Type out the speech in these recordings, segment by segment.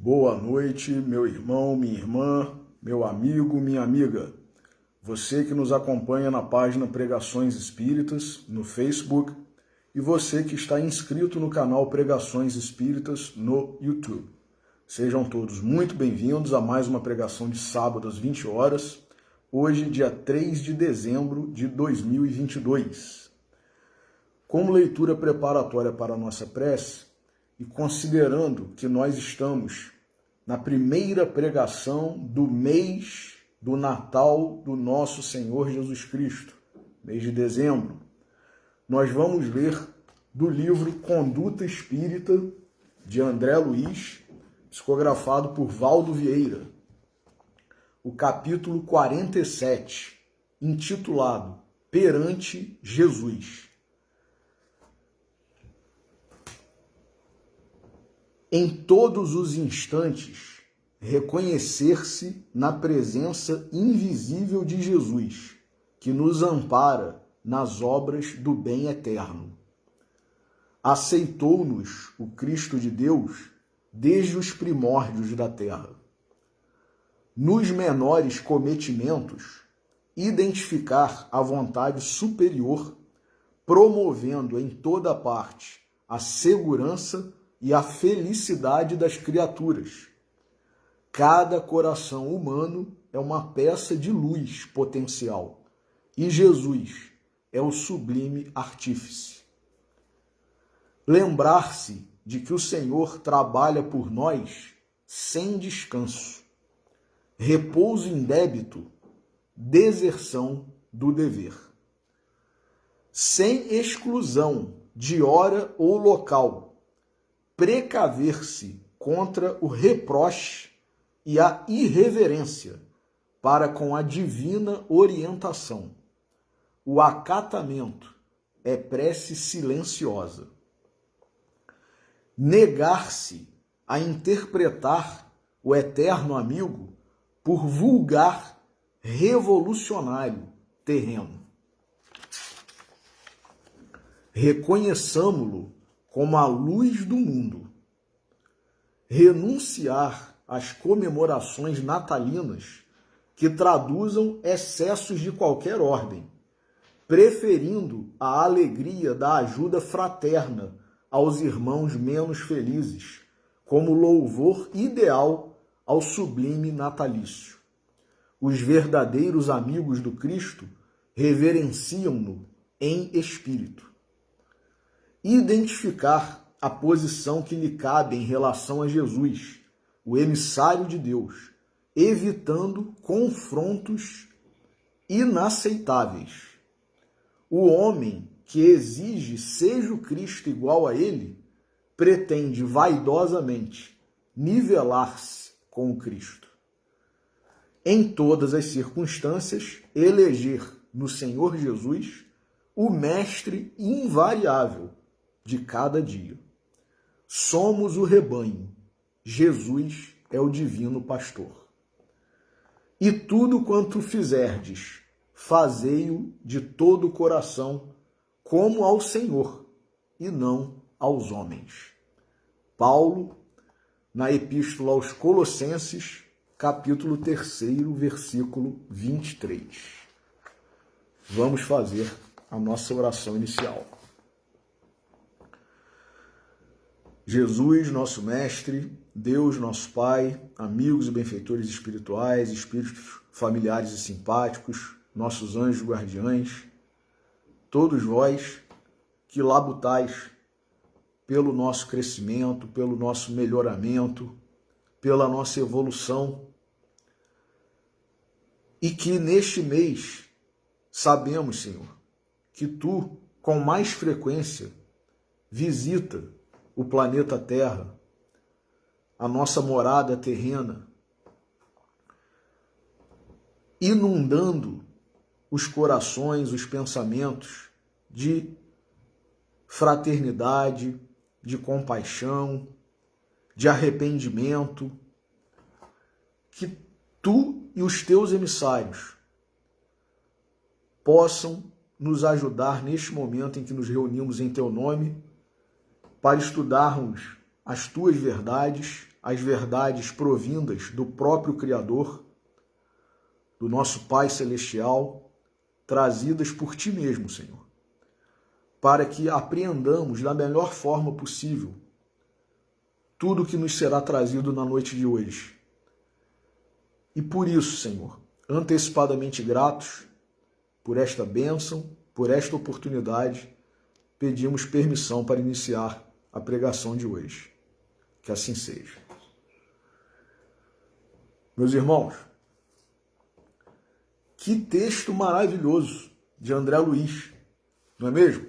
Boa noite, meu irmão, minha irmã, meu amigo, minha amiga. Você que nos acompanha na página Pregações Espíritas no Facebook e você que está inscrito no canal Pregações Espíritas no YouTube. Sejam todos muito bem-vindos a mais uma pregação de sábado às 20 horas, hoje, dia 3 de dezembro de 2022. Como leitura preparatória para a nossa prece, e considerando que nós estamos na primeira pregação do mês do Natal do nosso Senhor Jesus Cristo, mês de dezembro, nós vamos ler do livro Conduta Espírita, de André Luiz, psicografado por Valdo Vieira, o capítulo 47, intitulado Perante Jesus. Em todos os instantes, reconhecer-se na presença invisível de Jesus, que nos ampara nas obras do bem eterno. Aceitou-nos o Cristo de Deus desde os primórdios da terra. Nos menores cometimentos, identificar a vontade superior, promovendo em toda parte a segurança e a felicidade das criaturas. Cada coração humano é uma peça de luz potencial e Jesus é o sublime artífice. Lembrar-se de que o Senhor trabalha por nós sem descanso, repouso em débito, deserção do dever. Sem exclusão de hora ou local, precaver-se contra o reproche e a irreverência para com a divina orientação. O acatamento é prece silenciosa. Negar-se a interpretar o eterno amigo por vulgar revolucionário terreno. Reconheçamo-lo como a luz do mundo. Renunciar às comemorações natalinas que traduzam excessos de qualquer ordem, preferindo a alegria da ajuda fraterna aos irmãos menos felizes, como louvor ideal ao sublime natalício. Os verdadeiros amigos do Cristo reverenciam-no em espírito. Identificar a posição que lhe cabe em relação a Jesus, o emissário de Deus, evitando confrontos inaceitáveis. O homem que exige seja o Cristo igual a ele, pretende vaidosamente nivelar-se com o Cristo. Em todas as circunstâncias, eleger no Senhor Jesus o mestre invariável de cada dia. Somos o rebanho, Jesus é o divino pastor. E tudo quanto fizerdes, fazei-o de todo o coração, como ao Senhor, e não aos homens. Paulo, na Epístola aos Colossenses, capítulo 3, versículo 23. Vamos fazer a nossa oração inicial. Jesus, nosso Mestre, Deus, nosso Pai, amigos e benfeitores espirituais, espíritos familiares e simpáticos, nossos anjos guardiães, todos vós que labutais pelo nosso crescimento, pelo nosso melhoramento, pela nossa evolução, e que neste mês sabemos, Senhor, que Tu, com mais frequência, visita o planeta Terra, a nossa morada terrena, inundando os corações, os pensamentos de fraternidade, de compaixão, de arrependimento, que Tu e os Teus emissários possam nos ajudar neste momento em que nos reunimos em Teu nome, para estudarmos as Tuas verdades as verdades provindas do próprio Criador, do nosso Pai Celestial, trazidas por Ti mesmo, Senhor, para que apreendamos da melhor forma possível tudo que nos será trazido na noite de hoje. E por isso, Senhor, antecipadamente gratos por esta bênção, por esta oportunidade, pedimos permissão para iniciar a pregação de hoje. Que assim seja. Meus irmãos, que texto maravilhoso de André Luiz, não é mesmo?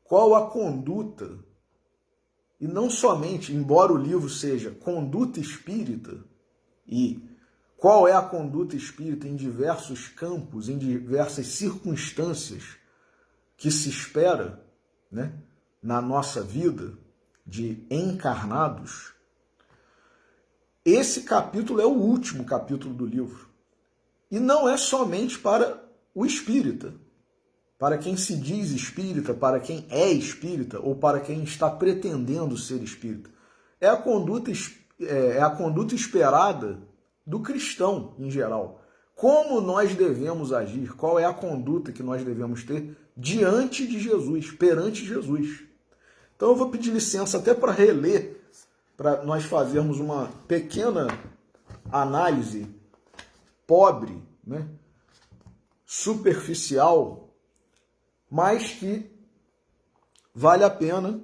Qual a conduta, e não somente, embora o livro seja Conduta Espírita, e qual é a conduta espírita em diversos campos, em diversas circunstâncias que se espera, né, na nossa vida de encarnados, esse capítulo é o último capítulo do livro. E não é somente para o espírita, para quem se diz espírita, para quem é espírita ou para quem está pretendendo ser espírita. É a conduta esperada do cristão em geral. Como nós devemos agir? Qual é a conduta que nós devemos ter diante de Jesus, perante Jesus? Então eu vou pedir licença até para reler, para nós fazermos uma pequena análise pobre, né, superficial, mas que vale a pena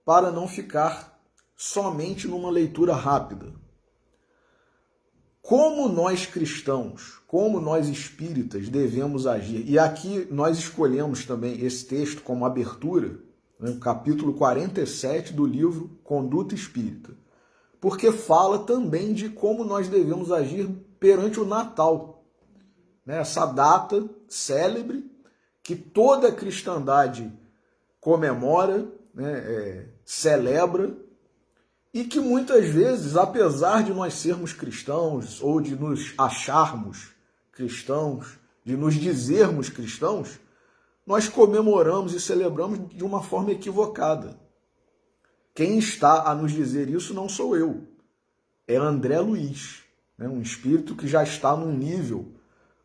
para não ficar somente numa leitura rápida. Como nós cristãos, como nós espíritas devemos agir? E aqui nós escolhemos também esse texto como abertura, né, o capítulo 47 do livro Conduta Espírita, porque fala também de como nós devemos agir perante o Natal, né? Essa data célebre que toda a cristandade comemora, né? Celebra, e que muitas vezes, apesar de nós sermos cristãos ou de nos acharmos cristãos, de nos dizermos cristãos, nós comemoramos e celebramos de uma forma equivocada. Quem está a nos dizer isso não sou eu, é André Luiz, né? Um espírito que já está num nível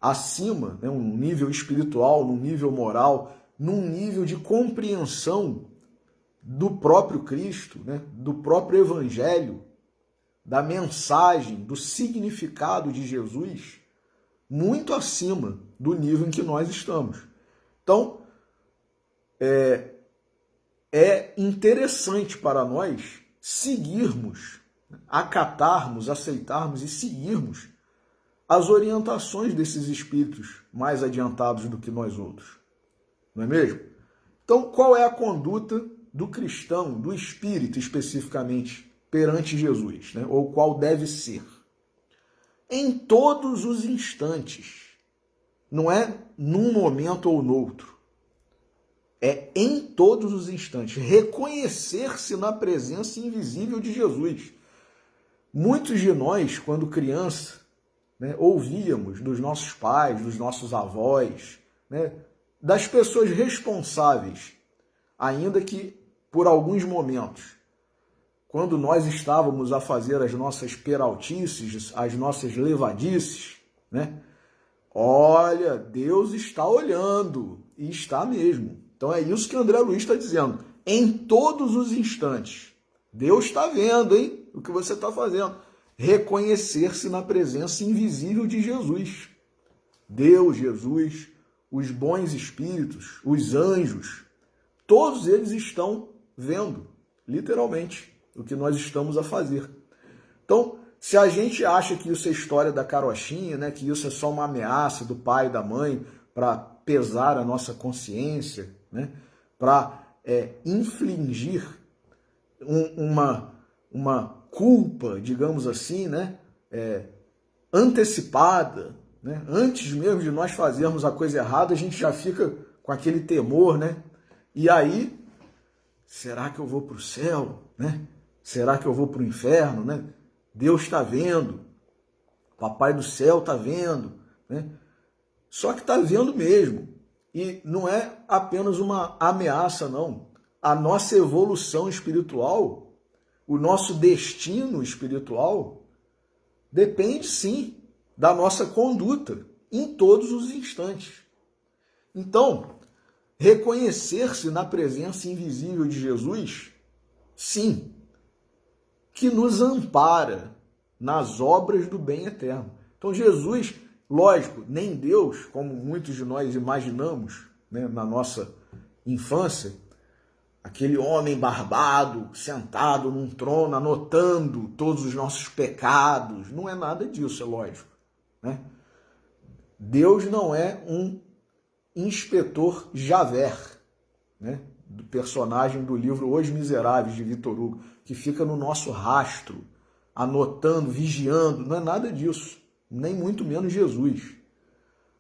acima, né? Um nível espiritual, num nível moral, num nível de compreensão do próprio Cristo, né? Do próprio Evangelho, da mensagem, do significado de Jesus, muito acima do nível em que nós estamos. Então, é interessante para nós seguirmos, acatarmos, aceitarmos e seguirmos as orientações desses espíritos mais adiantados do que nós outros. Não é mesmo? Então, qual é a conduta do cristão, do espírito especificamente, perante Jesus, né? Ou qual deve ser? Em todos os instantes. Não é num momento ou noutro. É em todos os instantes. Reconhecer-se na presença invisível de Jesus. Muitos de nós, quando criança, né, ouvíamos dos nossos pais, dos nossos avós, né, das pessoas responsáveis, ainda que por alguns momentos, quando nós estávamos a fazer as nossas peraltices, as nossas levadices, né? Olha, Deus está olhando, e está mesmo. Então é isso que André Luiz está dizendo. Em todos os instantes, Deus está vendo, hein, o que você está fazendo. Reconhecer-se na presença invisível de Jesus. Deus, Jesus, os bons espíritos, os anjos, todos eles estão vendo, literalmente, o que nós estamos a fazer. Então, se a gente acha que isso é história da carochinha, né, que isso é só uma ameaça do pai e da mãe para pesar a nossa consciência, né, para infligir uma culpa, digamos assim, né, antecipada, né, antes mesmo de nós fazermos a coisa errada, a gente já fica com aquele temor, né? E aí, será que eu vou para o céu, né? Será que eu vou para o inferno, né? Deus está vendo, Papai do céu está vendo, né? Só que está vendo mesmo. E não é apenas uma ameaça, não. A nossa evolução espiritual o nosso destino espiritual depende sim da nossa conduta em todos os instantes. Então, reconhecer-se na presença invisível de Jesus, sim, que nos ampara nas obras do bem eterno. Então Jesus, lógico, nem Deus, como muitos de nós imaginamos, né, na nossa infância, aquele homem barbado, sentado num trono, anotando todos os nossos pecados. Não é nada disso, é lógico, né? Deus não é um inspetor Javert, né? Do personagem do livro Os Miseráveis, de Victor Hugo, que fica no nosso rastro, anotando, vigiando. Não é nada disso, nem muito menos Jesus.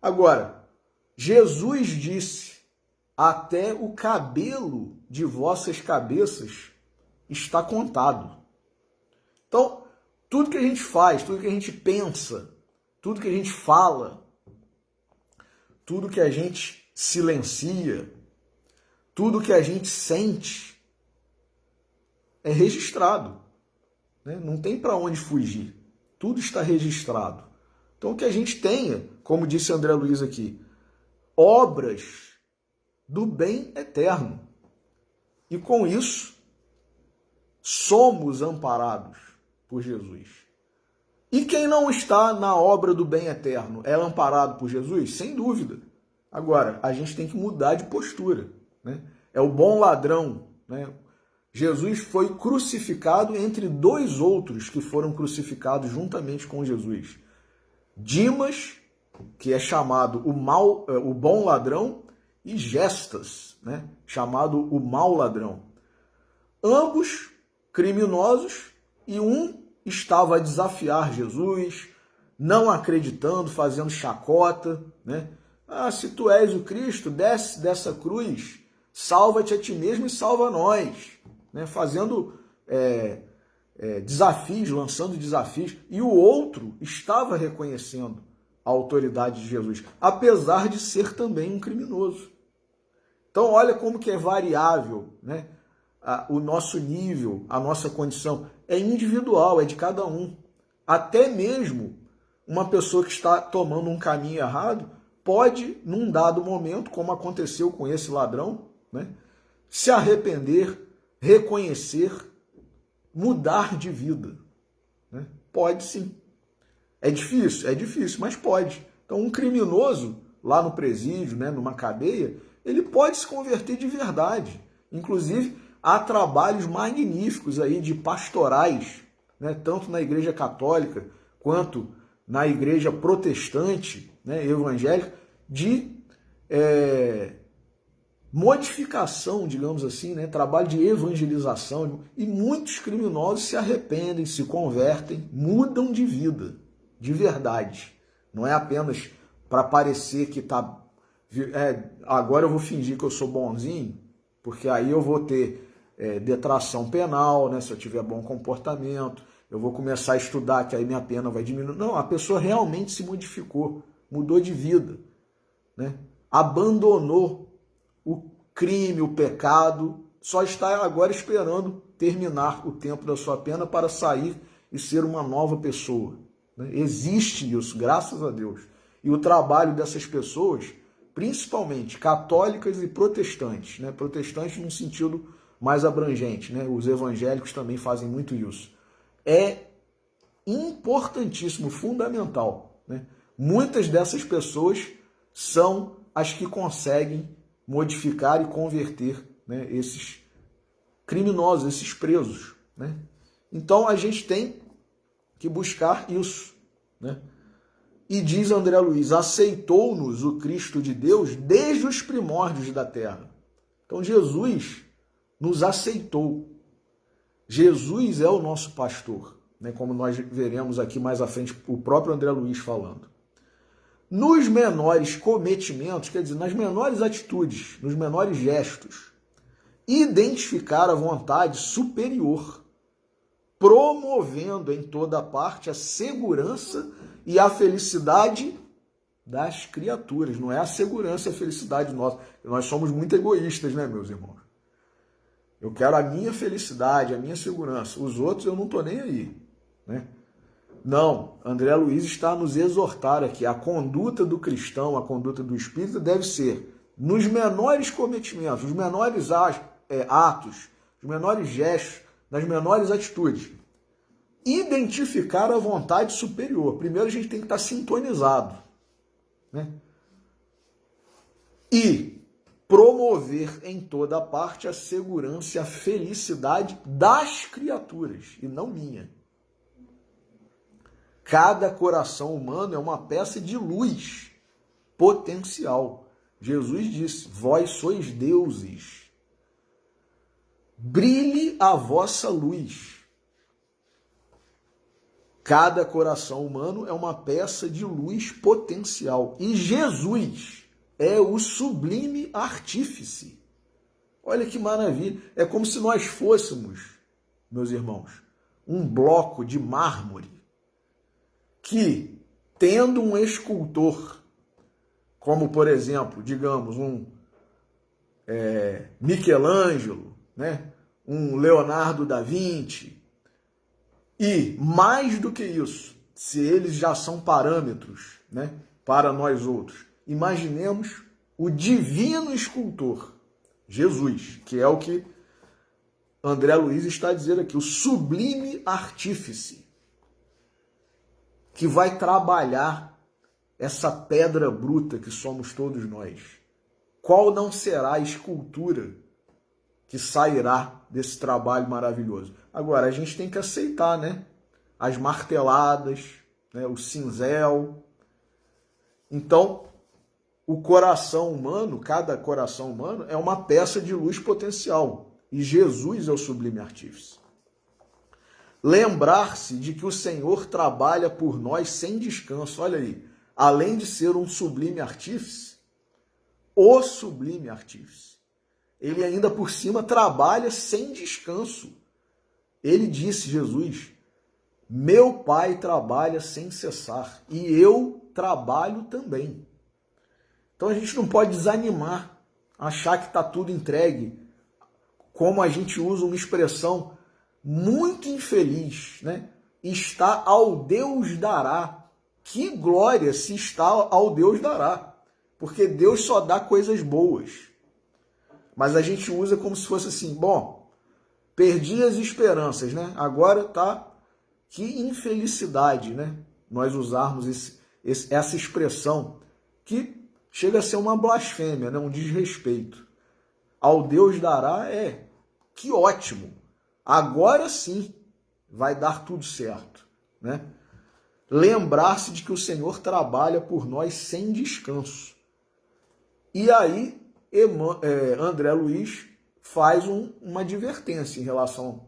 Agora, Jesus disse: até o cabelo de vossas cabeças está contado. Então, tudo que a gente faz, tudo que a gente pensa, tudo que a gente fala, tudo que a gente silencia, tudo que a gente sente é registrado, né? Não tem para onde fugir. Tudo está registrado. Então, que a gente tenha, como disse André Luiz aqui, obras do bem eterno. E com isso, somos amparados por Jesus. E quem não está na obra do bem eterno é amparado por Jesus? Sem dúvida. Agora, a gente tem que mudar de postura, né? É o bom ladrão, né? Jesus foi crucificado entre dois outros que foram crucificados juntamente com Jesus. Dimas, que é chamado o bom ladrão, e Gestas, né, chamado o mau ladrão. Ambos criminosos, e um estava a desafiar Jesus, não acreditando, fazendo chacota, né? Ah, se tu és o Cristo, desce dessa cruz, salva-te a ti mesmo e salva nós, né? Fazendo desafios, lançando desafios. E o outro estava reconhecendo a autoridade de Jesus, apesar de ser também um criminoso. Então, olha como que é variável, né? O nosso nível, a nossa condição. É individual, é de cada um. Até mesmo uma pessoa que está tomando um caminho errado pode, num dado momento, como aconteceu com esse ladrão, né, se arrepender, reconhecer, mudar de vida, né? Pode sim. É difícil, mas pode. Então, um criminoso lá no presídio, né, numa cadeia, ele pode se converter de verdade. Inclusive, há trabalhos magníficos aí de pastorais, né, tanto na Igreja Católica quanto na Igreja Protestante, né, evangélica, de modificação, digamos assim, né, trabalho de evangelização. E muitos criminosos se arrependem, se convertem, mudam de vida, de verdade. Não é apenas para parecer que está... agora eu vou fingir que eu sou bonzinho, porque aí eu vou ter detração penal, né, se eu tiver bom comportamento, eu vou começar a estudar, que aí minha pena vai diminuir. Não, a pessoa realmente se modificou, mudou de vida, né, abandonou o crime, o pecado, só está agora esperando terminar o tempo da sua pena para sair e ser uma nova pessoa, né? Existe isso, graças a Deus. E o trabalho dessas pessoas, principalmente católicas e protestantes, né? Protestantes num sentido mais abrangente, né? Os evangélicos também fazem muito isso. É importantíssimo, fundamental, né? Muitas dessas pessoas são as que conseguem modificar e converter, né, esses criminosos, esses presos, né? Então a gente tem que buscar isso, né? E diz André Luiz: aceitou-nos o Cristo de Deus desde os primórdios da terra. Então Jesus nos aceitou. Jesus é o nosso pastor, né? Como nós veremos aqui mais à frente o próprio André Luiz falando. Nos menores cometimentos, quer dizer, nas menores atitudes, nos menores gestos, identificar a vontade superior, promovendo em toda parte a segurança e a felicidade das criaturas. Não é a segurança e a felicidade nossa. Nós somos muito egoístas, né, meus irmãos? Eu quero a minha felicidade, a minha segurança. Os outros eu não estou nem aí, né? Não, André Luiz está a nos exortar aqui. A conduta do cristão, a conduta do espírita deve ser nos menores cometimentos, nos menores atos, nos menores gestos, nas menores atitudes. Identificar a vontade superior. Primeiro a gente tem que estar sintonizado, né? E promover em toda parte a segurança e a felicidade das criaturas, e não minha. Cada coração humano é uma peça de luz potencial. Jesus disse, vós sois deuses. Brilhe a vossa luz. Cada coração humano é uma peça de luz potencial. E Jesus é o sublime artífice. Olha que maravilha. É como se nós fôssemos, meus irmãos, um bloco de mármore que, tendo um escultor, como, por exemplo, digamos, um Michelangelo, né? Um Leonardo da Vinci, e, mais do que isso, se eles já são parâmetros, né, para nós outros, imaginemos o divino escultor, Jesus, que é o que André Luiz está dizendo aqui, o sublime artífice, que vai trabalhar essa pedra bruta que somos todos nós. Qual não será a escultura que sairá desse trabalho maravilhoso? Agora, a gente tem que aceitar, né? As marteladas, né? O cinzel. Então, o coração humano, cada coração humano, é uma peça de luz potencial. E Jesus é o sublime artífice. Lembrar-se de que o Senhor trabalha por nós sem descanso. Olha aí, além de ser um sublime artífice, o sublime artífice, ele ainda por cima trabalha sem descanso. Ele disse, Jesus, meu Pai trabalha sem cessar e eu trabalho também. Então a gente não pode desanimar, achar que está tudo entregue, como a gente usa uma expressão muito infeliz, né? Está ao Deus dará. Que glória se está ao Deus dará. Porque Deus só dá coisas boas. Mas a gente usa como se fosse assim, bom, perdi as esperanças, né? Agora tá, que infelicidade, né? Nós usarmos essa expressão que chega a ser uma blasfêmia, né? Um desrespeito. Ao Deus dará que ótimo. Agora sim vai dar tudo certo, né? Lembrar-se de que o Senhor trabalha por nós sem descanso. E aí, André Luiz faz uma advertência em relação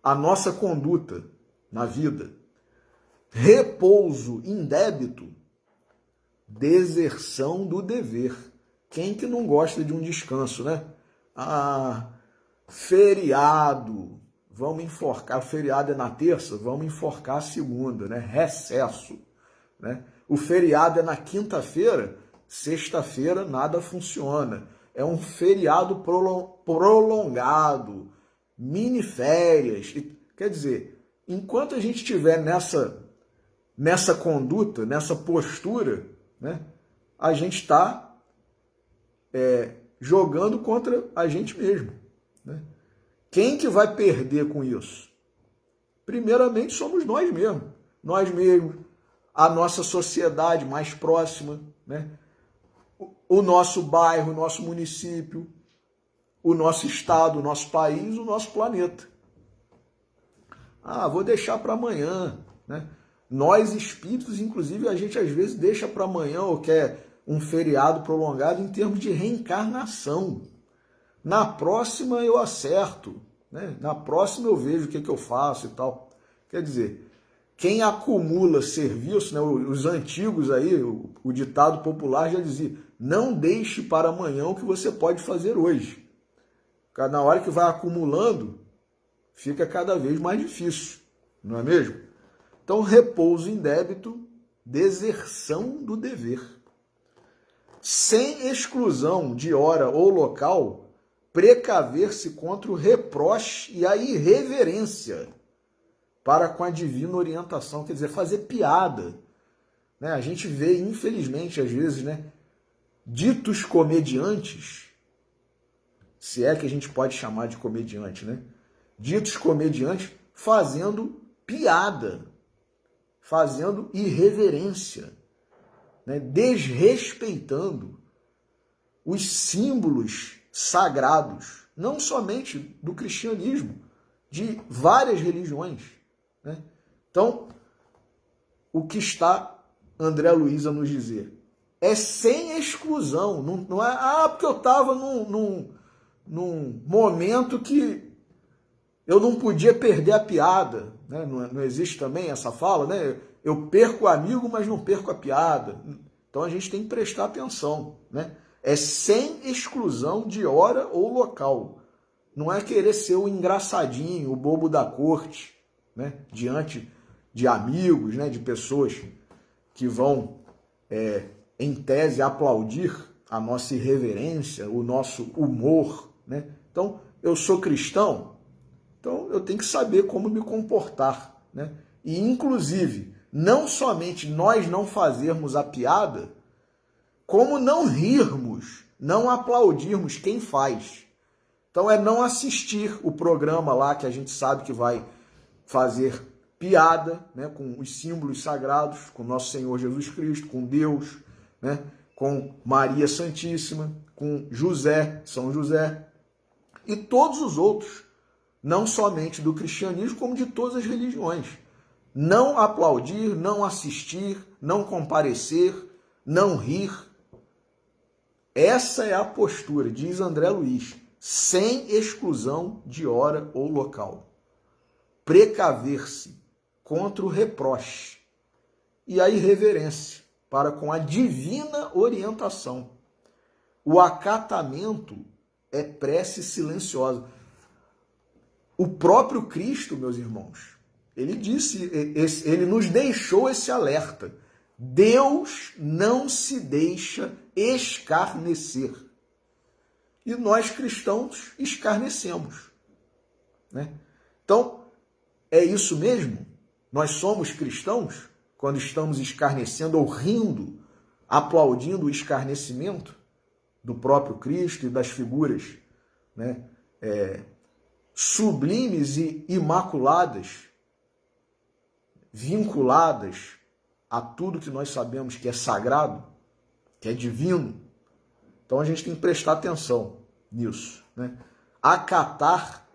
à nossa conduta na vida. Repouso indébito, deserção do dever. Quem que não gosta de um descanso, né? Feriado, vamos enforcar. O feriado é na terça, vamos enforcar a segunda, né? Recesso, né? O feriado é na quinta-feira, sexta-feira nada funciona. É um feriado prolongado, mini férias. Quer dizer, enquanto a gente estiver nessa conduta, nessa postura, né? A gente está jogando contra a gente mesmo, né? Quem que vai perder com isso? Primeiramente somos nós mesmos. Nós mesmos, a nossa sociedade mais próxima, né? O nosso bairro, o nosso município, o nosso estado, o nosso país, o nosso planeta. Vou deixar para amanhã, né? Nós espíritos, inclusive, a gente às vezes deixa para amanhã ou quer um feriado prolongado em termos de reencarnação. Na próxima eu acerto, né? Na próxima eu vejo o que eu faço e tal. Quer dizer, quem acumula serviço, né? Os antigos aí, o ditado popular já dizia, não deixe para amanhã o que você pode fazer hoje. Na hora que vai acumulando, fica cada vez mais difícil, não é mesmo? Então, repouso indébito, deserção do dever. Sem exclusão de hora ou local, precaver-se contra o reproche e a irreverência para com a divina orientação, quer dizer, fazer piada. Né? A gente vê, infelizmente, às vezes, né, ditos comediantes, se é que a gente pode chamar de comediante, né? Ditos comediantes fazendo piada, fazendo irreverência, né? Desrespeitando os símbolos sagrados, não somente do cristianismo, de várias religiões. Né? Então, o que está André Luiz a nos dizer? É sem exclusão, não é, porque eu estava num momento que eu não podia perder a piada. Né? Não existe também essa fala, né? Eu perco o amigo, mas não perco a piada. Então a gente tem que prestar atenção. Né? É sem exclusão de hora ou local. Não é querer ser o engraçadinho, o bobo da corte, né? Diante de amigos, né? De pessoas que vão, em tese, aplaudir a nossa irreverência, o nosso humor. Né? Então, eu sou cristão, então eu tenho que saber como me comportar. Né? E, inclusive, não somente nós não fazermos a piada, como não rirmos, não aplaudirmos quem faz. Então é não assistir o programa lá que a gente sabe que vai fazer piada, né, com os símbolos sagrados, com nosso Senhor Jesus Cristo, com Deus, né, com Maria Santíssima, com José, São José, e todos os outros, não somente do cristianismo, como de todas as religiões. Não aplaudir, não assistir, não comparecer, não rir. Essa é a postura, diz André Luiz, sem exclusão de hora ou local. Precaver-se contra o reproche e a irreverência para com a divina orientação. O acatamento é prece silenciosa. O próprio Cristo, meus irmãos, ele disse, ele nos deixou esse alerta. Deus não se deixa escarnecer. E nós cristãos escarnecemos. Né? Então, é isso mesmo? Nós somos cristãos quando estamos escarnecendo ou rindo, aplaudindo o escarnecimento do próprio Cristo e das figuras, né, sublimes e imaculadas, vinculadas a tudo que nós sabemos que é sagrado, que é divino. Então a gente tem que prestar atenção nisso. Né? Acatar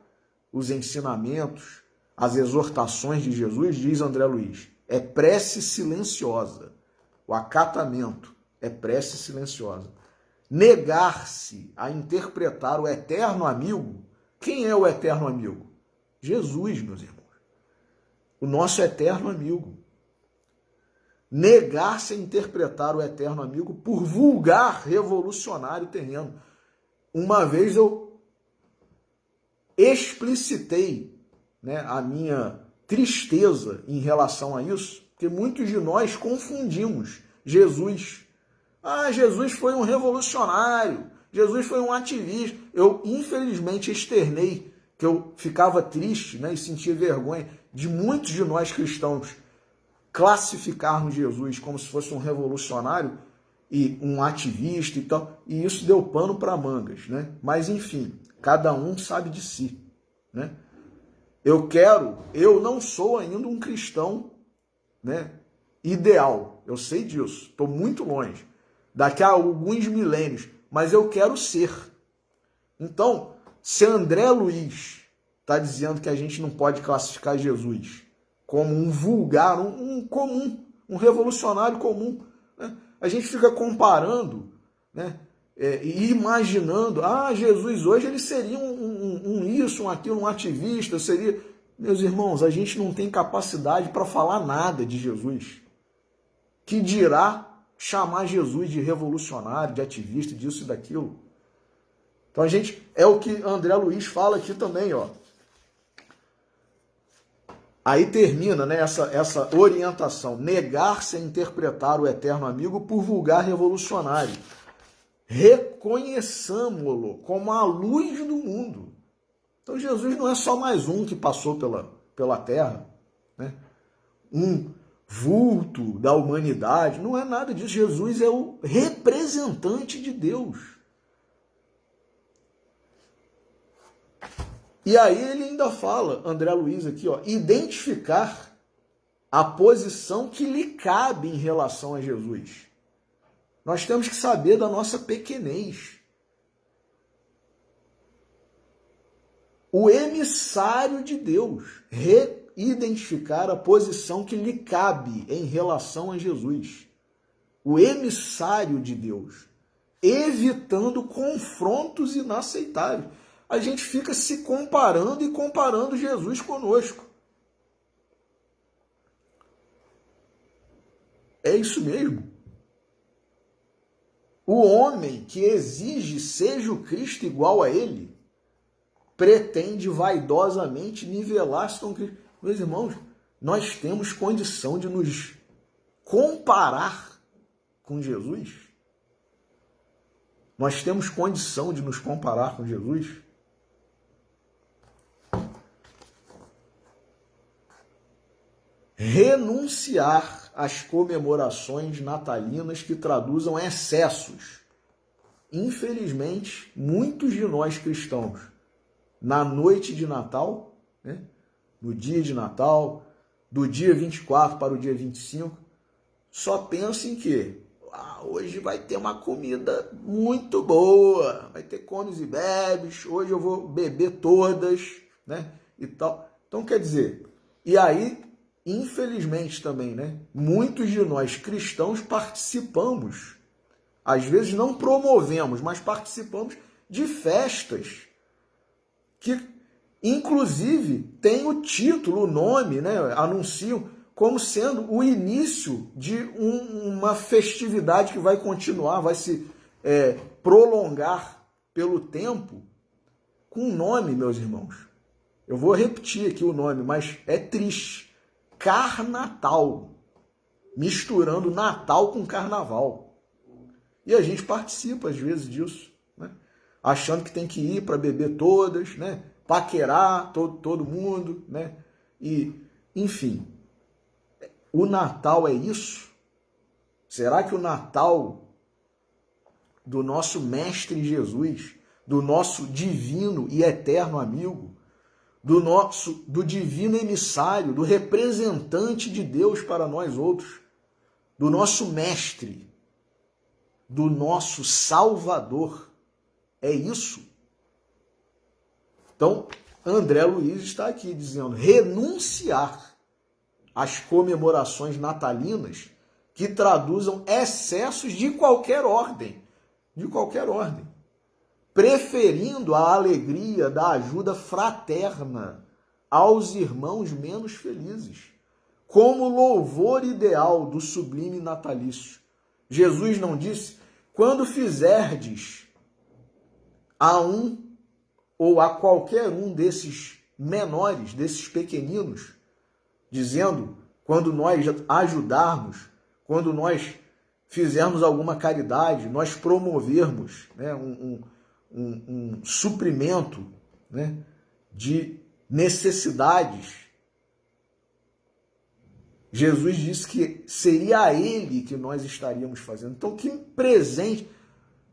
os ensinamentos, as exortações de Jesus, diz André Luiz, é prece silenciosa. O acatamento é prece silenciosa. Negar-se a interpretar o eterno amigo. Quem é o eterno amigo? Jesus, meus irmãos. O nosso eterno amigo. Negar-se a interpretar o eterno amigo por vulgar revolucionário terreno. Uma vez eu explicitei, né, a minha tristeza em relação a isso, porque muitos de nós confundimos Jesus. Jesus foi um revolucionário, Jesus foi um ativista. Eu, infelizmente, externei que eu ficava triste, né, e sentia vergonha de muitos de nós cristãos classificarmos Jesus como se fosse um revolucionário e um ativista e tal, e isso deu pano para mangas, né? Mas, enfim, cada um sabe de si, né? Eu não sou ainda um cristão, né, ideal, eu sei disso, estou muito longe, daqui a alguns milênios, mas eu quero ser. Então, se André Luiz está dizendo que a gente não pode classificar Jesus como um vulgar, um comum, um revolucionário comum, né? A gente fica comparando, né, e imaginando, Jesus hoje ele seria um aquilo, um ativista, seria... Meus irmãos, a gente não tem capacidade para falar nada de Jesus. Que dirá chamar Jesus de revolucionário, de ativista, disso e daquilo. Então a gente, é o que André Luiz fala aqui também, ó. Aí termina, né, essa orientação, negar-se a interpretar o eterno amigo por vulgar revolucionário. reconheçamo-lo como a luz do mundo. Então Jesus não é só mais um que passou pela terra, né? Um vulto da humanidade, não é nada disso. Jesus é o representante de Deus. E aí ele ainda fala, André Luiz aqui, ó, identificar a posição que lhe cabe em relação a Jesus. Nós temos que saber da nossa pequenez. O emissário de Deus, reidentificar a posição que lhe cabe em relação a Jesus. O emissário de Deus, evitando confrontos inaceitáveis. A gente fica se comparando e comparando Jesus conosco. É isso mesmo. O homem que exige seja o Cristo igual a ele, pretende vaidosamente nivelar-se com Cristo. Meus irmãos, nós temos condição de nos comparar com Jesus? Nós temos condição de nos comparar com Jesus? Renunciar às comemorações natalinas que traduzam excessos. Infelizmente, muitos de nós cristãos, na noite de Natal, né, no dia de Natal, do dia 24 para o dia 25, só pensam em que hoje vai ter uma comida muito boa, vai ter comes e bebes, hoje eu vou beber todas, né, e tal. Então, quer dizer, e aí, infelizmente também, né, muitos de nós cristãos participamos, às vezes não promovemos, mas participamos de festas que, inclusive, tem o título, o nome, né, anunciam como sendo o início de uma festividade que vai continuar, vai se prolongar pelo tempo, com um nome, meus irmãos. Eu vou repetir aqui o nome, mas é triste. Carnatal. Misturando Natal com Carnaval. E a gente participa, às vezes, disso, né? Achando que tem que ir para beber todas, né? Paquerar todo mundo, né? E, enfim, o Natal é isso? Será que o Natal do nosso Mestre Jesus, do nosso divino e eterno amigo, do divino emissário, do representante de Deus para nós outros, do nosso Mestre, do nosso Salvador, é isso? Então, André Luiz está aqui dizendo, renunciar às comemorações natalinas que traduzam excessos de qualquer ordem, preferindo a alegria da ajuda fraterna aos irmãos menos felizes, como louvor ideal do sublime natalício. Jesus não disse, quando fizerdes a um ou a qualquer um desses menores, desses pequeninos, dizendo, quando nós ajudarmos, quando nós fizermos alguma caridade, nós promovermos, né, um suprimento, né, de necessidades, Jesus disse que seria a ele que nós estaríamos fazendo. Então, que presente.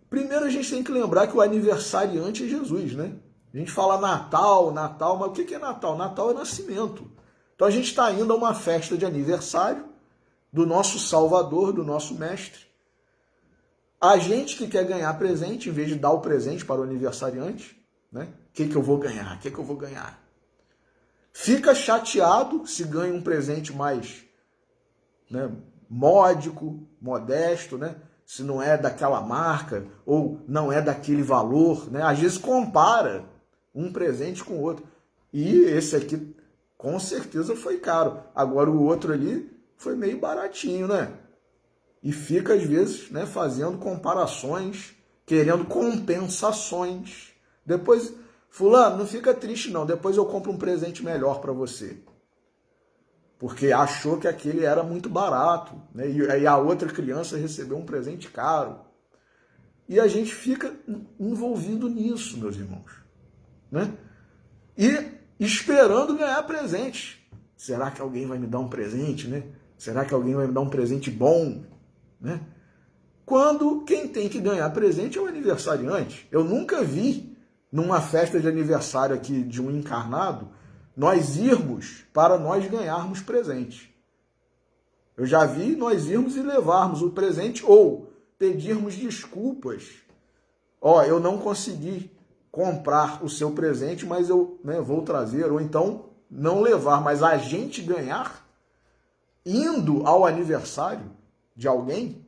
Primeiro a gente tem que lembrar que o aniversariante é Jesus, né? A gente fala Natal, mas o que é Natal? Natal é nascimento. Então a gente está indo a uma festa de aniversário do nosso Salvador, do nosso Mestre. A gente que quer ganhar presente, em vez de dar o presente para o aniversariante, né? O que eu vou ganhar? O que eu vou ganhar? Fica chateado se ganha um presente mais, né, módico, modesto, né? Se não é daquela marca ou não é daquele valor, né? Às vezes compara um presente com o outro. E esse aqui, com certeza, foi caro. Agora o outro ali foi meio baratinho, né? E fica, às vezes, né, fazendo comparações, querendo compensações. Depois, fulano, não fica triste não, depois eu compro um presente melhor para você. Porque achou que aquele era muito barato, né? E aí a outra criança recebeu um presente caro. e a gente fica envolvido nisso, meus irmãos, né? E esperando ganhar presente. Será que alguém vai me dar um presente, né? Será que alguém vai me dar um presente bom, né? Quando quem tem que ganhar presente é o aniversariante. Eu nunca vi numa festa de aniversário aqui de um encarnado nós irmos para nós ganharmos presente. Eu já vi nós irmos e levarmos o presente ou pedirmos desculpas. Ó, eu não consegui comprar o seu presente, mas eu, né, vou trazer. Ou então não levar, mas a gente ganhar indo ao aniversário de alguém.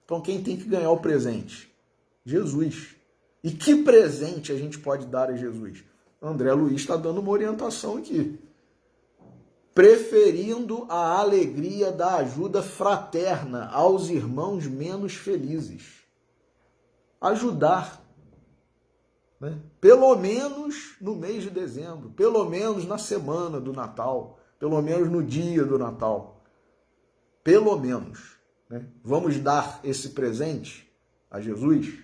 Então quem tem que ganhar o presente? Jesus. E que presente a gente pode dar a Jesus? André Luiz está dando uma orientação aqui. Preferindo a alegria da ajuda fraterna aos irmãos menos felizes. Ajudar, né? Pelo menos no mês de dezembro, pelo menos na semana do Natal, pelo menos no dia do Natal. Pelo menos, né? Vamos dar esse presente a Jesus?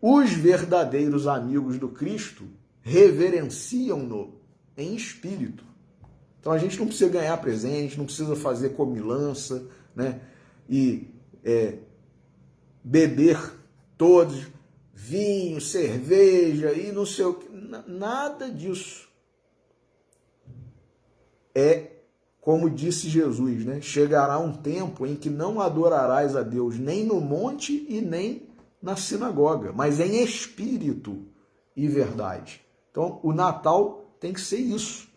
Os verdadeiros amigos do Cristo reverenciam-no em espírito. Então a gente não precisa ganhar presente, não precisa fazer comilança, né? E beber todos vinho, cerveja e não sei o que. Nada disso. É como disse Jesus, né? Chegará um tempo em que não adorarás a Deus nem no monte e nem na sinagoga, mas em espírito e verdade. Então, o Natal tem que ser isso.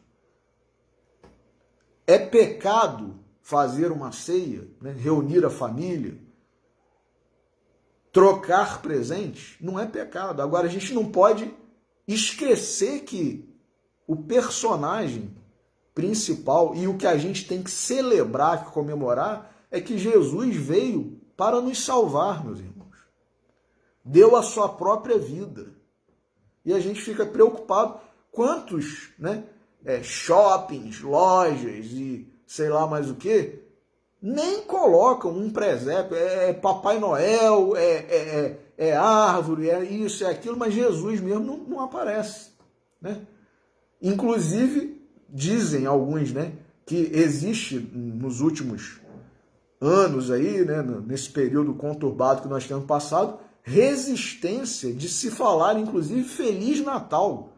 É pecado fazer uma ceia, né? Reunir a família, trocar presentes? Não é pecado. Agora, a gente não pode esquecer que o personagem principal e o que a gente tem que celebrar, comemorar, é que Jesus veio para nos salvar, meus irmãos. Deu a sua própria vida. E a gente fica preocupado. Quantos, né, shoppings, lojas e sei lá mais o que, nem colocam um presépio. É Papai Noel, é árvore, é isso, é aquilo, mas Jesus mesmo não aparece, né? Inclusive, dizem alguns, né, que existe nos últimos anos aí, né, nesse período conturbado que nós temos passado, resistência de se falar, inclusive, Feliz Natal,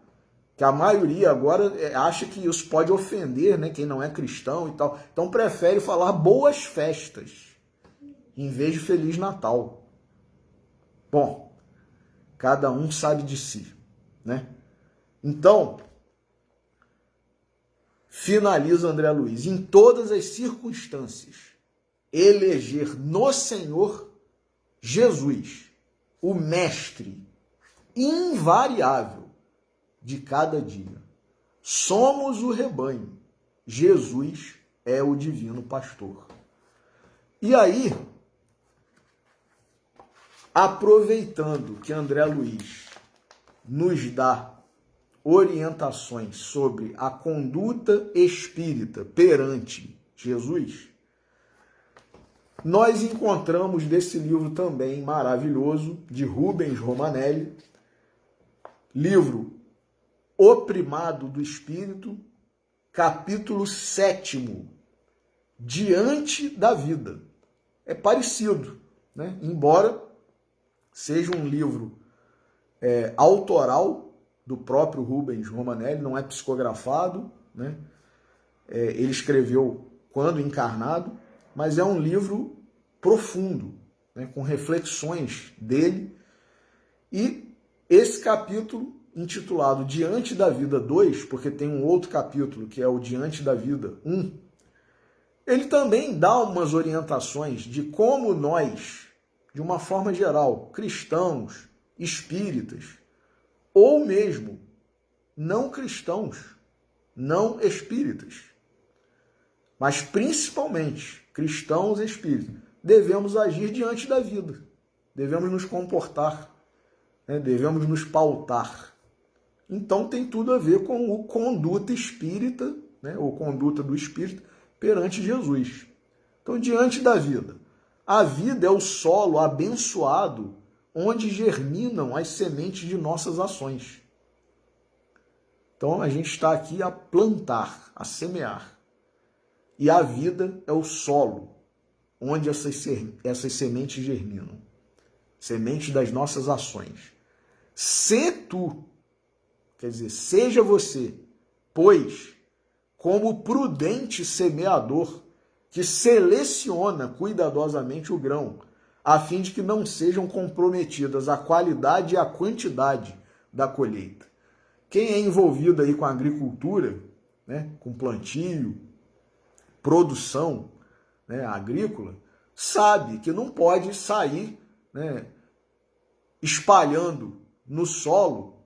que a maioria agora acha que isso pode ofender, né, quem não é cristão e tal. Então prefere falar Boas Festas em vez de Feliz Natal. Bom, cada um sabe de si, né? Então, finaliza André Luiz, em todas as circunstâncias, eleger no Senhor Jesus, o mestre invariável de cada dia. Somos o rebanho, Jesus é o divino pastor. E aí, aproveitando que André Luiz nos dá orientações sobre a conduta espírita perante Jesus, nós encontramos desse livro também maravilhoso, de Rubens Romanelli, livro O Primado do Espírito, capítulo 7º, Diante da Vida. É parecido, né? Embora seja um livro autoral do próprio Rubens Romanelli, não é psicografado, né? Ele escreveu quando encarnado, mas é um livro profundo, né? Com reflexões dele. E esse capítulo, intitulado Diante da Vida 2, porque tem um outro capítulo que é o Diante da Vida 1, ele também dá umas orientações de como nós, de uma forma geral, cristãos, espíritas, ou mesmo não cristãos, não espíritas, mas principalmente cristãos e espíritas, devemos agir diante da vida, devemos nos comportar, né? Devemos nos pautar. Então tem tudo a ver com o conduta espírita, né? Ou conduta do espírito perante Jesus. Então, diante da vida. A vida é o solo abençoado onde germinam as sementes de nossas ações. Então a gente está aqui a plantar, a semear. E a vida é o solo onde essas sementes germinam. Sementes das nossas ações. Se tu, quer dizer, seja você, pois, como prudente semeador, que seleciona cuidadosamente o grão, a fim de que não sejam comprometidas a qualidade e a quantidade da colheita. Quem é envolvido aí com a agricultura, né, com plantio, produção, né, agrícola, sabe que não pode sair, né, espalhando no solo,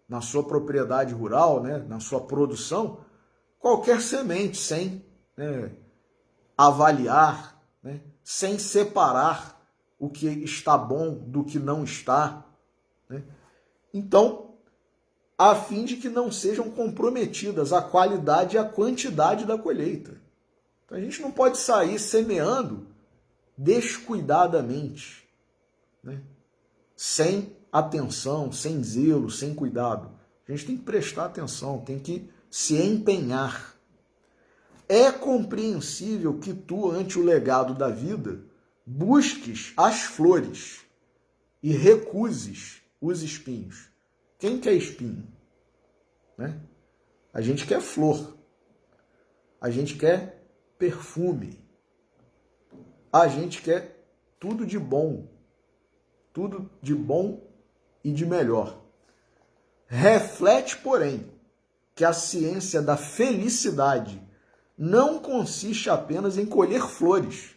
na sua propriedade rural, né, na sua produção, qualquer semente, sem, né, avaliar, né, sem separar o que está bom do que não está. Né? Então, a fim de que não sejam comprometidas a qualidade e a quantidade da colheita. Então, a gente não pode sair semeando descuidadamente, né? Sem atenção, sem zelo, sem cuidado. A gente tem que prestar atenção, tem que se empenhar. É compreensível que tu, ante o legado da vida, busques as flores e recuses os espinhos. Quem quer espinho? Né? A gente quer flor. A gente quer perfume. A gente quer tudo de bom. Tudo de bom e de melhor. Reflete, porém, que a ciência da felicidade não consiste apenas em colher flores.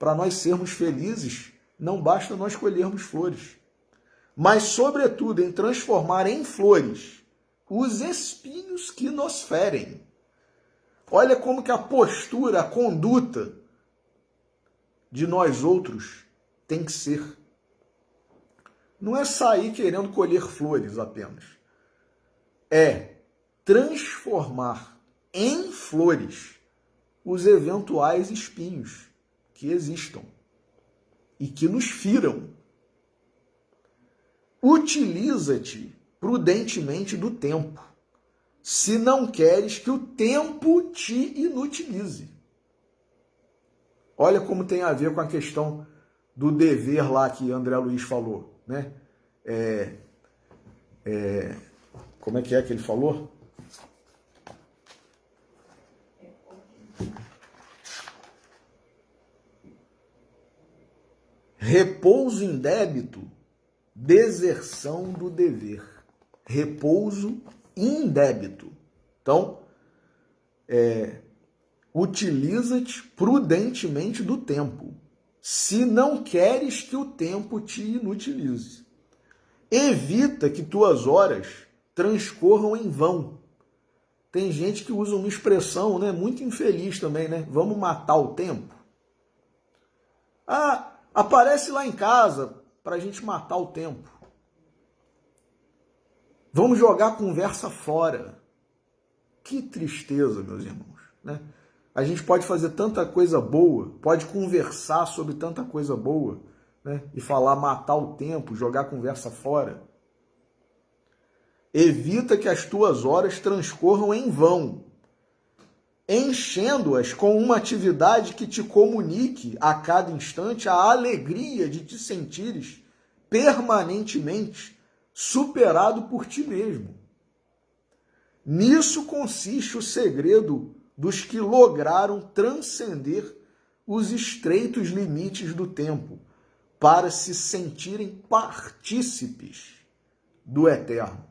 Para nós sermos felizes, não basta nós colhermos flores, mas, sobretudo, em transformar em flores os espinhos que nos ferem. Olha como que a postura, a conduta de nós outros tem que ser. Não é sair querendo colher flores apenas. É transformar em flores os eventuais espinhos que existam e que nos firam. Utiliza-te prudentemente do tempo, se não queres que o tempo te inutilize. Olha como tem a ver com a questão do dever lá que André Luiz falou, né? Como é que ele falou? Repouso em débito, deserção do dever. Repouso em débito. Então, utiliza-te prudentemente do tempo, se não queres que o tempo te inutilize. Evita que tuas horas transcorram em vão. Tem gente que usa uma expressão, né, muito infeliz também, né? Vamos matar o tempo. Ah, aparece lá em casa para a gente matar o tempo. Vamos jogar a conversa fora. Que tristeza, meus irmãos, né? A gente pode fazer tanta coisa boa, pode conversar sobre tanta coisa boa, né? E falar matar o tempo, jogar a conversa fora. Evita que as tuas horas transcorram em vão, enchendo-as com uma atividade que te comunique a cada instante a alegria de te sentires permanentemente superado por ti mesmo. Nisso consiste o segredo dos que lograram transcender os estreitos limites do tempo para se sentirem partícipes do eterno.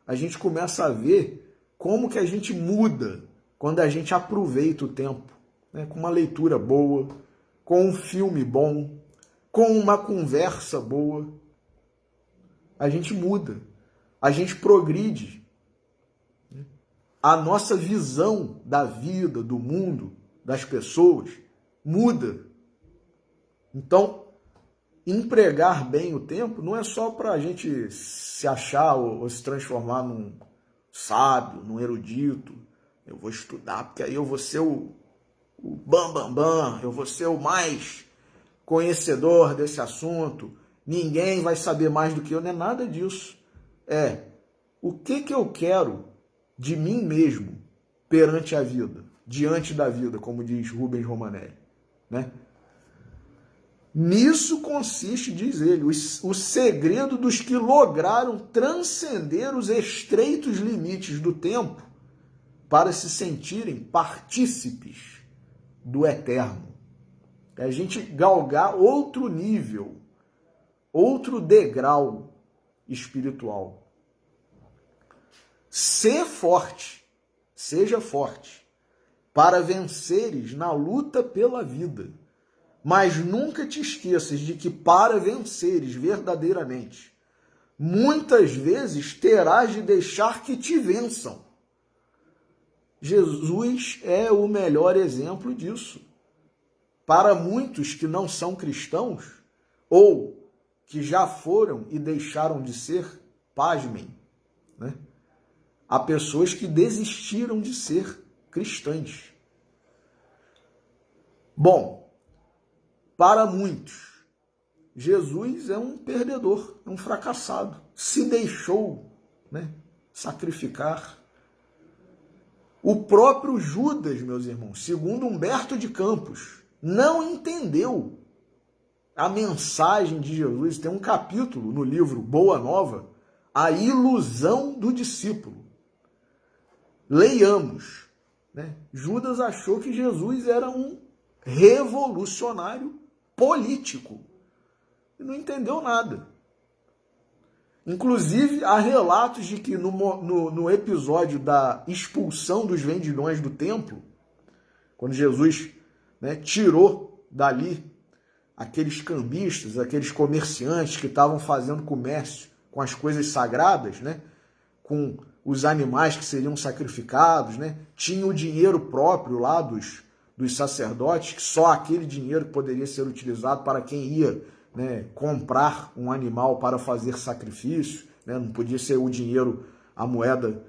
A gente começa a ver como que a gente muda quando a gente aproveita o tempo, né? Com uma leitura boa, com um filme bom, com uma conversa boa. A gente muda, a gente progride. A nossa visão da vida, do mundo, das pessoas, muda. Então, empregar bem o tempo não é só para a gente se achar ou se transformar num sábio, num erudito. Eu vou estudar porque aí eu vou ser o bam, bam, bam, eu vou ser o mais conhecedor desse assunto, ninguém vai saber mais do que eu, não é nada disso. É o que eu quero de mim mesmo perante a vida, diante da vida, como diz Rubens Romanelli, né? Nisso consiste, diz ele, o segredo dos que lograram transcender os estreitos limites do tempo para se sentirem partícipes do eterno. É a gente galgar outro nível, outro degrau espiritual. Ser forte, seja forte, para venceres na luta pela vida. Mas nunca te esqueças de que para venceres verdadeiramente, muitas vezes terás de deixar que te vençam. Jesus é o melhor exemplo disso. Para muitos que não são cristãos, ou que já foram e deixaram de ser, pasmem, né? Há pessoas que desistiram de ser cristãs. Bom, para muitos, Jesus é um perdedor, é um fracassado. Se deixou, né, sacrificar. O próprio Judas, meus irmãos, segundo Humberto de Campos, não entendeu a mensagem de Jesus. Tem um capítulo no livro Boa Nova, A Ilusão do Discípulo. Leiamos, né? Judas achou que Jesus era um revolucionário político e não entendeu nada. Inclusive, há relatos de que no episódio da expulsão dos vendilhões do templo, quando Jesus, né, tirou dali aqueles cambistas, aqueles comerciantes que estavam fazendo comércio com as coisas sagradas, né, com os animais que seriam sacrificados, né, tinha o dinheiro próprio lá dos sacerdotes, que só aquele dinheiro poderia ser utilizado para quem ia, né, comprar um animal para fazer sacrifício, né, não podia ser o dinheiro, a moeda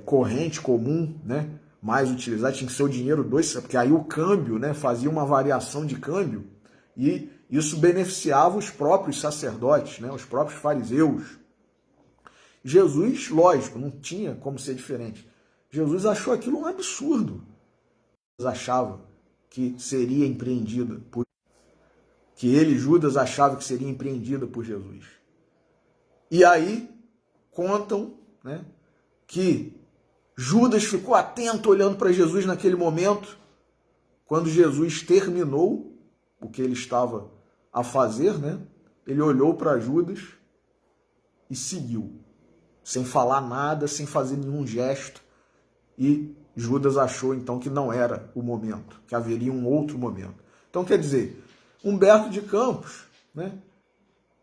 corrente, comum, né, mais utilizado, tinha que ser o dinheiro porque aí o câmbio, né, fazia uma variação de câmbio e isso beneficiava os próprios sacerdotes, né, os próprios fariseus. Jesus, lógico, não tinha como ser diferente. Jesus achou aquilo um absurdo. Achava que seria empreendida por Judas achava que seria empreendida por Jesus. E aí contam, né, que Judas ficou atento olhando para Jesus naquele momento, quando Jesus terminou o que ele estava a fazer, né? Ele olhou para Judas e seguiu, sem falar nada, sem fazer nenhum gesto, e Judas achou então que não era o momento, que haveria um outro momento. Então, quer dizer, Humberto de Campos, né,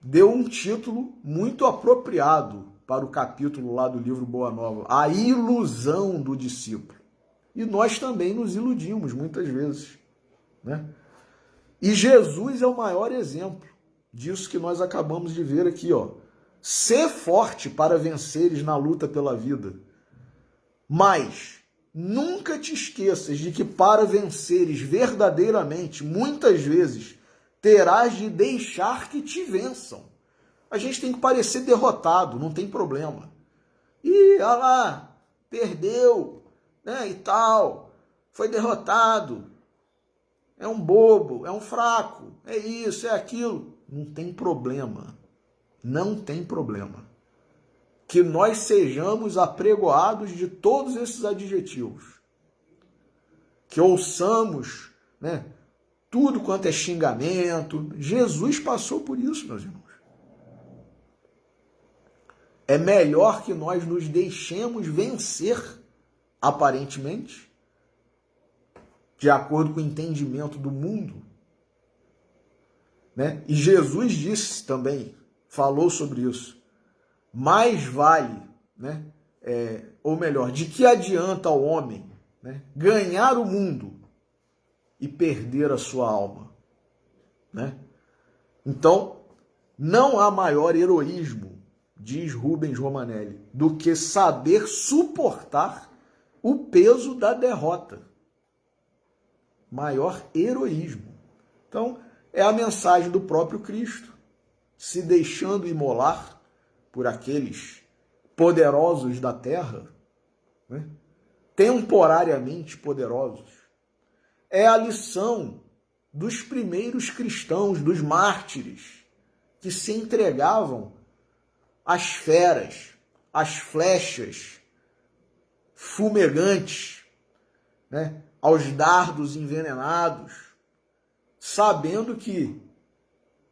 deu um título muito apropriado para o capítulo lá do livro Boa Nova, A Ilusão do Discípulo. E nós também nos iludimos muitas vezes, né? E Jesus é o maior exemplo disso que nós acabamos de ver aqui, ó. Ser forte para venceres na luta pela vida. Mas nunca te esqueças de que para venceres verdadeiramente, muitas vezes, terás de deixar que te vençam. A gente tem que parecer derrotado, não tem problema. Ih, olha lá, perdeu, né, e tal, foi derrotado, é um bobo, é um fraco, é isso, é aquilo. Não tem problema, não tem problema. Que nós sejamos apregoados de todos esses adjetivos. Que ouçamos, né, tudo quanto é xingamento. Jesus passou por isso, meus irmãos. É melhor que nós nos deixemos vencer, aparentemente, de acordo com o entendimento do mundo, né? E Jesus disse também, falou sobre isso. Mais vale, né? Ou melhor, de que adianta ao homem, né, ganhar o mundo e perder a sua alma, né? Então, não há maior heroísmo, diz Rubens Romanelli, do que saber suportar o peso da derrota. Maior heroísmo. Então, é a mensagem do próprio Cristo. se deixando imolar por aqueles poderosos da terra, né? Temporariamente poderosos. É a lição dos primeiros cristãos, dos mártires, que se entregavam às feras, às flechas fumegantes, né? Aos dardos envenenados, sabendo que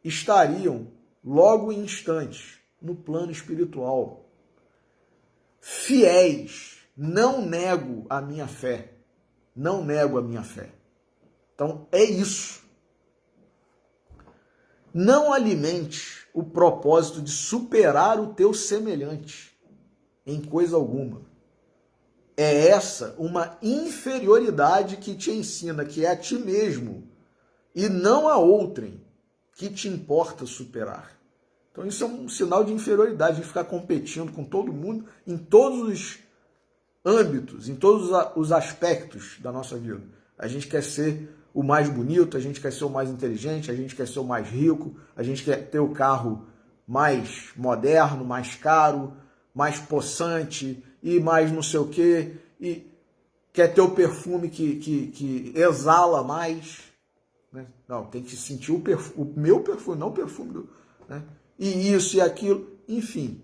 estariam logo em instantes no plano espiritual. Fiéis, não nego a minha fé, não nego a minha fé. Então é isso. Não alimente o propósito de superar o teu semelhante em coisa alguma. É essa uma inferioridade que te ensina que é a ti mesmo e não a outrem que te importa superar. Então isso é um sinal de inferioridade, de ficar competindo com todo mundo em todos os âmbitos, em todos os aspectos da nossa vida. A gente quer ser o mais bonito, a gente quer ser o mais inteligente, a gente quer ser o mais rico, a gente quer ter o carro mais moderno, mais caro, mais possante e mais não sei o quê, e quer ter o perfume que exala mais. Né? Não, tem que sentir o meu perfume, não o perfume do... Né? E isso e aquilo, enfim.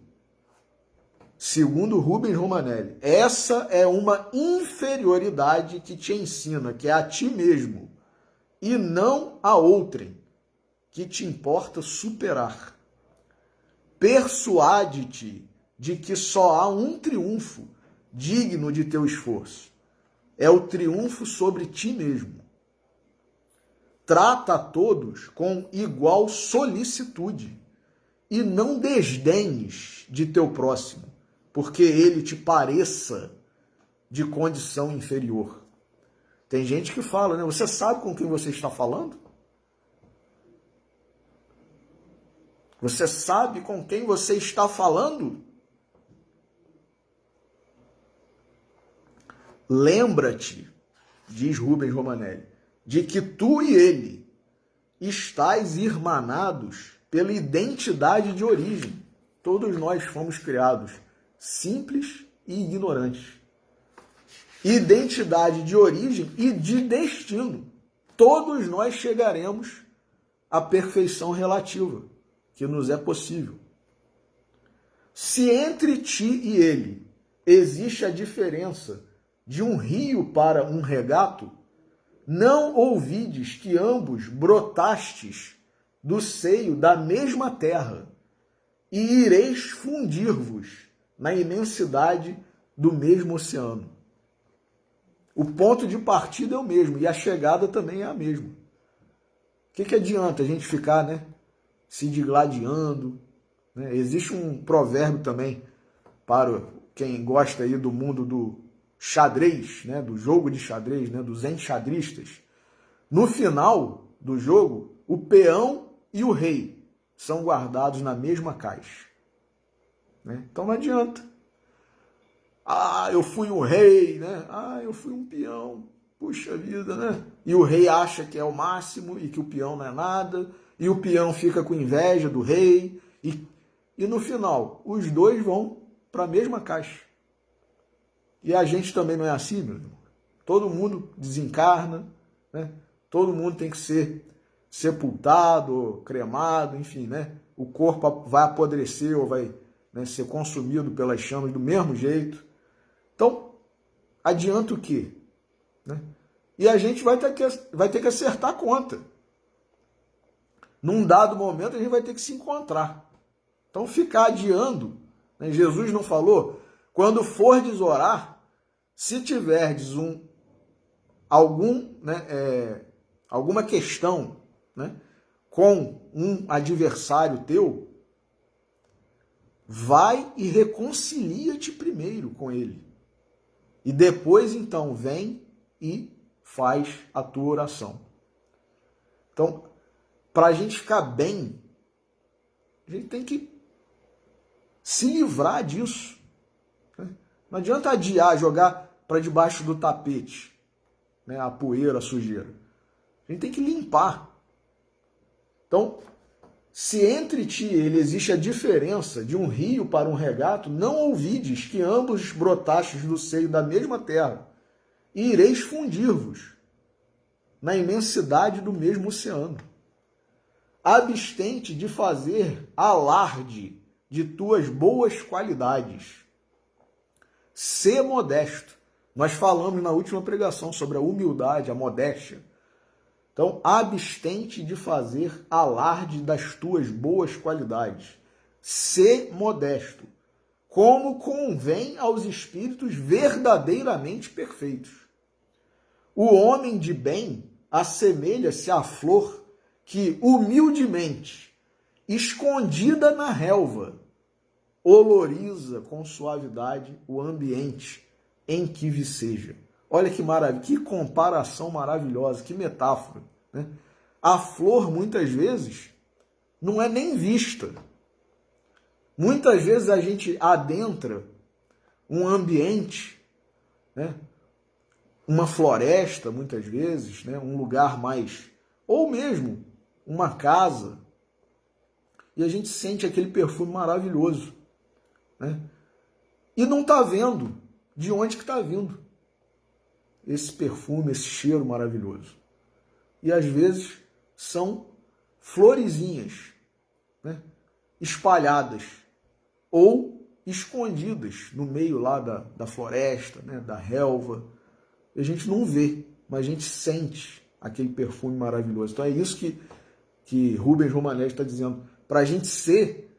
Segundo Rubens Romanelli, essa é uma inferioridade que te ensina que é a ti mesmo e não a outrem que te importa superar. Persuade-te de que só há um triunfo digno de teu esforço. É o triunfo sobre ti mesmo. Trata a todos com igual solicitude e não desdenhes de teu próximo, porque ele te pareça de condição inferior. Tem gente que fala, né? Você sabe com quem você está falando? Você sabe com quem você está falando? Lembra-te, diz Rubens Romanelli, de que tu e ele estáis irmanados pela identidade de origem. Todos nós fomos criados simples e ignorantes. Identidade de origem e de destino. Todos nós chegaremos à perfeição relativa, que nos é possível. Se entre ti e ele existe a diferença de um rio para um regato, não ouvides que ambos brotastes do seio da mesma terra e ireis fundir-vos na imensidade do mesmo oceano. O ponto de partida é o mesmo e a chegada também é a mesma. O que adianta a gente ficar, né, se digladiando? Né? Existe um provérbio também para quem gosta aí do mundo do xadrez, né, do jogo de xadrez, né, dos enxadristas. No final do jogo, o peão e o rei são guardados na mesma caixa. Né? Então não adianta. Ah, eu fui um rei, né? Ah, eu fui um peão. Puxa vida, né? E o rei acha que é o máximo e que o peão não é nada. E o peão fica com inveja do rei. E no final, os dois vão para a mesma caixa. E a gente também não é assim, meu irmão. Todo mundo desencarna, né? Todo mundo tem que ser sepultado, cremado, enfim, né? O corpo vai apodrecer ou vai, né, ser consumido pelas chamas do mesmo jeito. Então, adianta o quê? Né? E a gente vai ter que acertar a conta. Num dado momento, a gente vai ter que se encontrar. Então, ficar adiando, né? Jesus não falou? Quando fordes orar, se tiverdes alguma questão, né, com um adversário teu, vai e reconcilia-te primeiro com ele. E depois, então, vem e faz a tua oração. Então, para a gente ficar bem, a gente tem que se livrar disso. Né? Não adianta adiar, jogar para debaixo do tapete, né, a poeira, a sujeira. A gente tem que limpar. Então, Se entre ti e ele existe a diferença de um rio para um regato, não ouvides que ambos brotastes do seio da mesma terra, e ireis fundir-vos na imensidade do mesmo oceano. Abstente de fazer alarde de tuas boas qualidades. Sê modesto. Nós falamos na última pregação sobre a humildade, a modéstia. Então, abstente de fazer alarde das tuas boas qualidades. Sê modesto, como convém aos espíritos verdadeiramente perfeitos. O homem de bem assemelha-se à flor que, humildemente, escondida na relva, oloriza com suavidade o ambiente em que viceja. Olha que maravilha, que comparação maravilhosa, que metáfora, né? A flor, muitas vezes, não é nem vista. Muitas vezes a gente adentra um ambiente, né? Uma floresta, muitas vezes, né? Um lugar mais... ou mesmo uma casa, e a gente sente aquele perfume maravilhoso, né? E não está vendo de onde que está vindo esse perfume, esse cheiro maravilhoso. E às vezes são florezinhas, né, espalhadas ou escondidas no meio lá da floresta, né, da relva. E a gente não vê, mas a gente sente aquele perfume maravilhoso. Então é isso que Rubens Romanelli está dizendo. Para a gente ser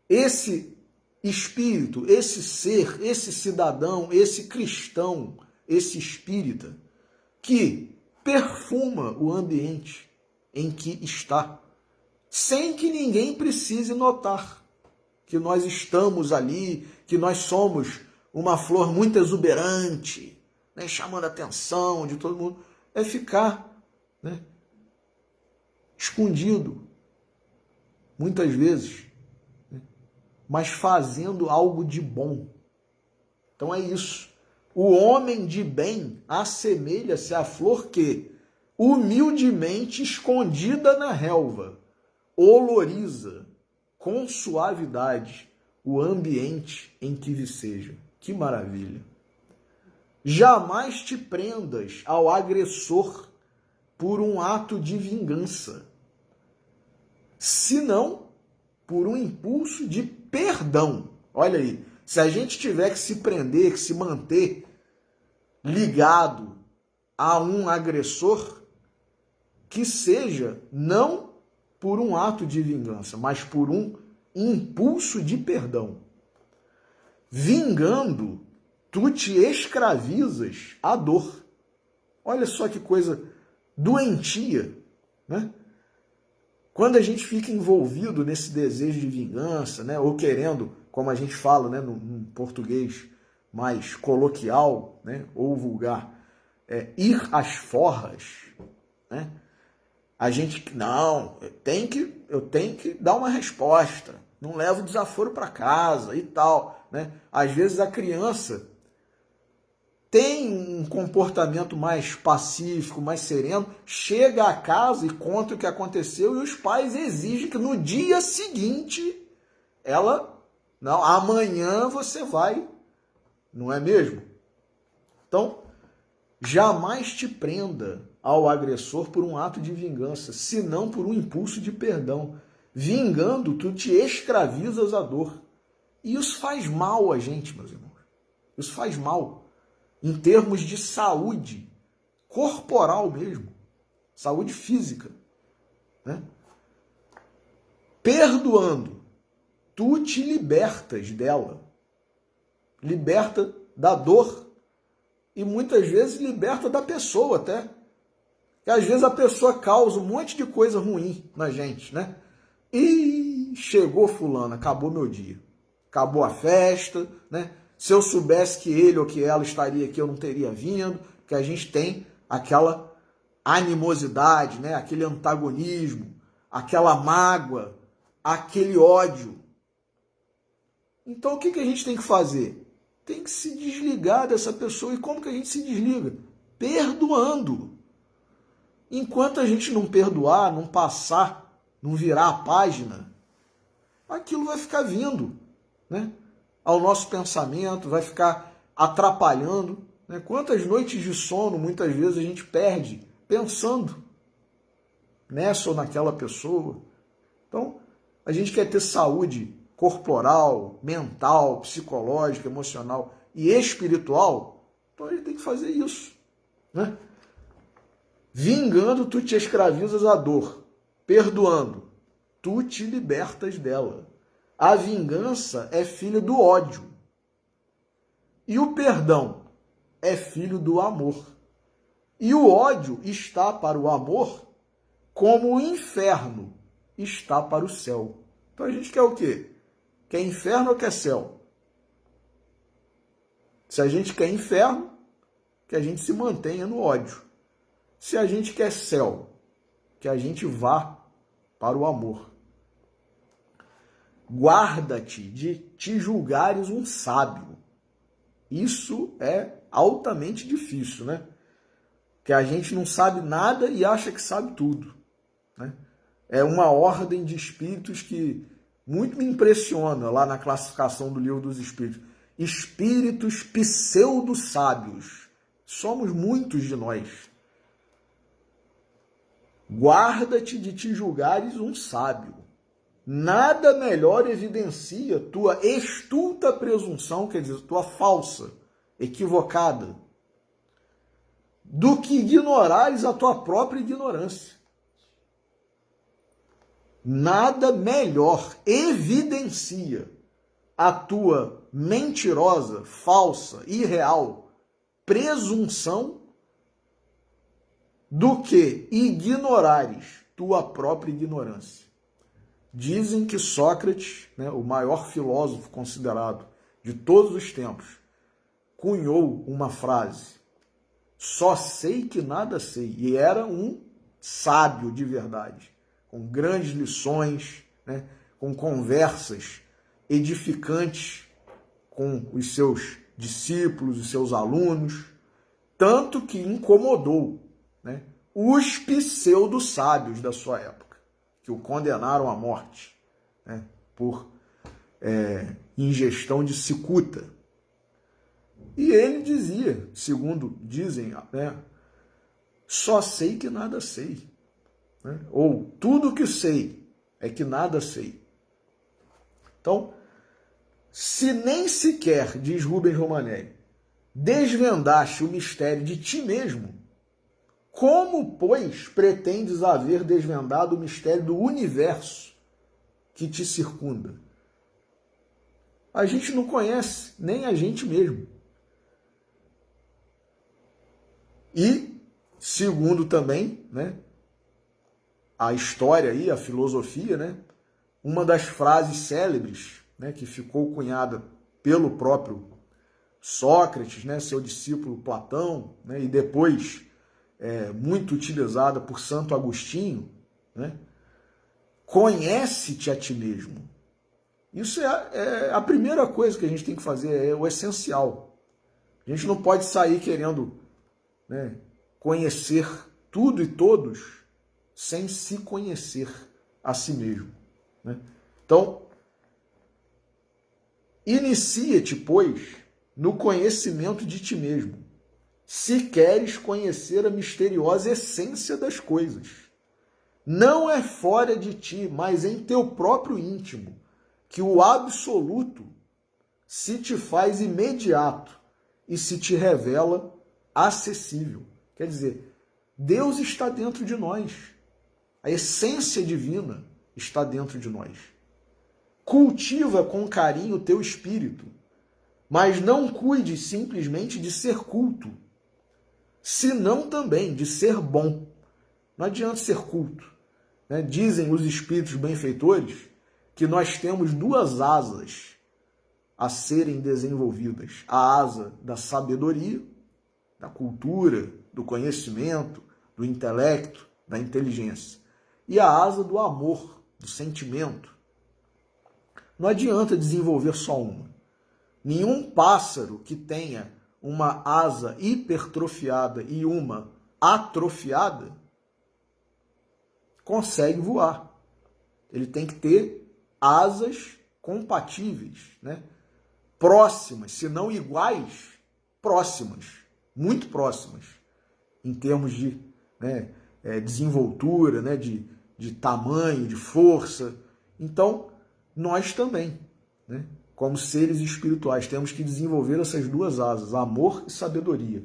esse espírito, esse ser, esse cidadão, esse cristão, esse espírita, que perfuma o ambiente em que está, sem que ninguém precise notar que nós estamos ali, que nós somos uma flor muito exuberante, né, chamando a atenção de todo mundo. É ficar, né, escondido, muitas vezes, né, mas fazendo algo de bom. Então é isso. O homem de bem assemelha-se à flor que, humildemente escondida na relva, oloriza com suavidade o ambiente em que viceja. Que maravilha! Jamais te prendas ao agressor por um ato de vingança, senão por um impulso de perdão. Olha aí, se a gente tiver que se prender, que se manter ligado a um agressor, que seja não por um ato de vingança, mas por um impulso de perdão. Vingando, tu te escravizas à dor. Olha só que coisa doentia, né? Quando a gente fica envolvido nesse desejo de vingança, né, ou querendo, como a gente fala, né, no português mais coloquial, né, ou vulgar, ir às forras, né? A gente, não, eu tenho que dar uma resposta, não levo desaforo para casa e tal, né? Às vezes a criança tem um comportamento mais pacífico, mais sereno, chega a casa e conta o que aconteceu e os pais exigem que no dia seguinte não, amanhã você vai, não é mesmo? Então, jamais te prenda ao agressor por um ato de vingança, senão por um impulso de perdão. Vingando, tu te escravizas à dor. E isso faz mal a gente, meus irmãos. Isso faz mal. Em termos de saúde corporal mesmo, saúde física, né? Perdoando, tu te libertas dela, liberta da dor e muitas vezes liberta da pessoa até. Que às vezes a pessoa causa um monte de coisa ruim na gente, né? E chegou fulano, acabou meu dia, acabou a festa, né? Se eu soubesse que ele ou que ela estaria aqui, eu não teria vindo, porque a gente tem aquela animosidade, né? Aquele antagonismo, aquela mágoa, aquele ódio. Então o que a gente tem que fazer? Tem que se desligar dessa pessoa. E como que a gente se desliga? Perdoando. Enquanto a gente não perdoar, não passar não virar a página, aquilo vai ficar vindo, né, ao nosso pensamento, vai ficar atrapalhando. Né? Quantas noites de sono, muitas vezes, a gente perde pensando nessa ou naquela pessoa. Então, a gente quer ter saúde corporal, mental, psicológica, emocional e espiritual, então a gente tem que fazer isso. Né? Vingando, tu te escravizas à dor. Perdoando, tu te libertas dela. A vingança é filho do ódio. E o perdão é filho do amor. E o ódio está para o amor como o inferno está para o céu. Então a gente quer o quê? Quer inferno ou quer céu? Se a gente quer inferno, que a gente se mantenha no ódio. Se a gente quer céu, que a gente vá para o amor. Guarda-te de te julgares um sábio. Isso é altamente difícil, né? Que a gente não sabe nada e acha que sabe tudo. Né? É uma ordem de espíritos que muito me impressiona lá na classificação do Livro dos Espíritos. Espíritos pseudo-sábios. Somos muitos de nós. Guarda-te de te julgares um sábio. Nada melhor evidencia tua estulta presunção, quer dizer, tua falsa, equivocada, do que ignorares a tua própria ignorância. Nada melhor evidencia a tua mentirosa, falsa, irreal presunção do que ignorares tua própria ignorância. Dizem que Sócrates, né, o maior filósofo considerado de todos os tempos, cunhou uma frase: só sei que nada sei. E era um sábio de verdade, com grandes lições, né, com conversas edificantes com os seus discípulos, os seus alunos, tanto que incomodou, né, os pseudo-sábios da sua época, que o condenaram à morte, né, por ingestão de cicuta. E ele dizia, segundo dizem, né, só sei que nada sei. Né? Ou tudo que sei é que nada sei. Então, se nem sequer, diz Rubens Romanelli, desvendaste o mistério de ti mesmo, como, pois, pretendes haver desvendado o mistério do universo que te circunda? A gente não conhece nem a gente mesmo. E, segundo também, né, a história aí, a filosofia, né, uma das frases célebres, né, que ficou cunhada pelo próprio Sócrates, né, seu discípulo Platão, né, e depois muito utilizada por Santo Agostinho, né, conhece-te a ti mesmo. Isso é a primeira coisa que a gente tem que fazer, é o essencial. A gente não pode sair querendo, né, conhecer tudo e todos sem se conhecer a si mesmo. Né? Então, inicia-te, pois, no conhecimento de ti mesmo, se queres conhecer a misteriosa essência das coisas. Não é fora de ti, mas em teu próprio íntimo, que o absoluto se te faz imediato e se te revela acessível. Quer dizer, Deus está dentro de nós. A essência divina está dentro de nós. Cultiva com carinho o teu espírito, mas não cuide simplesmente de ser culto, senão também de ser bom. Não adianta ser culto. Né? Dizem os espíritos benfeitores que nós temos duas asas a serem desenvolvidas. A asa da sabedoria, da cultura, do conhecimento, do intelecto, da inteligência. E a asa do amor, do sentimento. Não adianta desenvolver só uma. Nenhum pássaro que tenha uma asa hipertrofiada e uma atrofiada consegue voar. Ele tem que ter asas compatíveis, né? Próximas, se não iguais, próximas, muito próximas, em termos de, né, desenvoltura, né, de tamanho, de força. Então, nós também, né, como seres espirituais, temos que desenvolver essas duas asas, amor e sabedoria.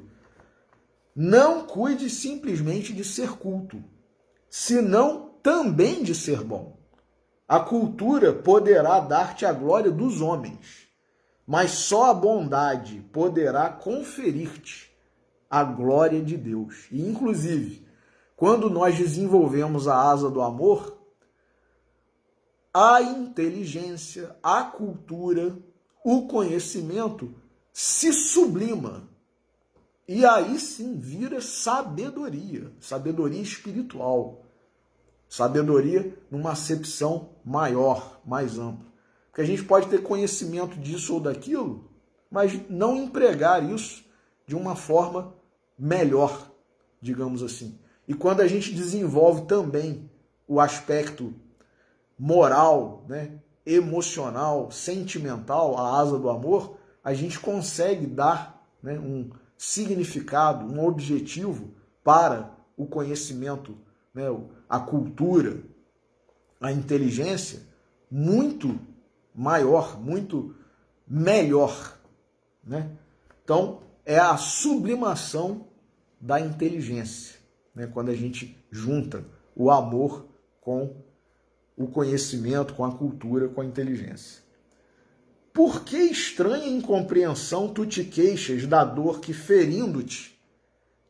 Não cuide simplesmente de ser culto, senão também de ser bom. A cultura poderá dar-te a glória dos homens, mas só a bondade poderá conferir-te a glória de Deus. E, inclusive, quando nós desenvolvemos a asa do amor, a inteligência, a cultura, o conhecimento se sublima. E aí sim vira sabedoria, sabedoria espiritual, sabedoria numa acepção maior, mais ampla. Porque a gente pode ter conhecimento disso ou daquilo, mas não empregar isso de uma forma melhor, digamos assim. E quando a gente desenvolve também o aspecto moral, né, emocional, sentimental, a asa do amor, a gente consegue dar, né, um significado, um objetivo para o conhecimento, né, a cultura, a inteligência muito maior, muito melhor, né? Então, é a sublimação da inteligência, né? Quando a gente junta o amor com o conhecimento, com a cultura, com a inteligência. Por que estranha incompreensão tu te queixas da dor que, ferindo-te,